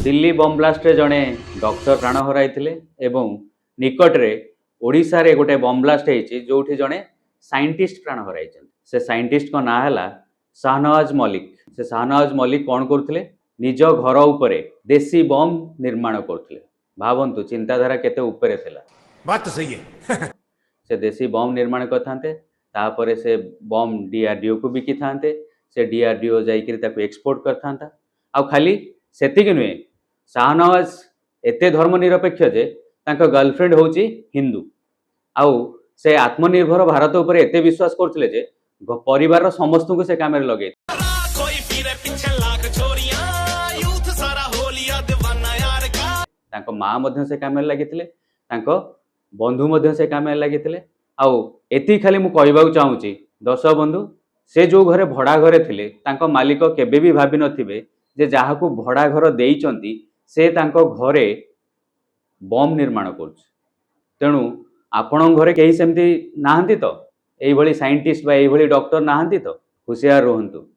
Delhi bomb blast रे जड़े doctor प्राण हराई एवं निकटरे ओडिशा रे गोटे बम ब्लास्ट होती जो जड़े साइंटिस्ट प्राण हराई से साइंटिस्ट को ना है शाहनवाज मलिक। से शाहनवाज मलिक कौन करते निज घर उपरे देसी बम निर्माण करते। भावंतु चिंताधारा केते ऊपर थिला। बात तो सही है। से देसी बम निर्माण करते तापर से बम डीआरडीओ को बिकी था से डीआरडीओ जाकर एक्सपोर्ट करता आ खाली सेतिक नुहे शाहनवाज एते धर्मनिरपेक्ष जे तांका गर्लफ्रेंड होची हिंदू आउ से आत्मनिर्भर भारत उपर एते विश्वास करथिले जे परिवार समस्त को से काम लगे माँ मध्य से काम लगी बंधु मध्य से काम लगी आउ एति खाली मु कहबाक चाहूँगी दर्शक बंधु से जो घरे भड़ा घरे थिले तांको मालिक केबे भी भाभी नथिबे जे जहाकू भड़ा घर देइचंती से तांको घरे बम निर्माण करुछ। तेणु आपण घरे कहीं सेमती नाहंती तो एई भली साइंटिस्ट बा एई भली डॉक्टर नाहंती तो हुशियार रहंतु।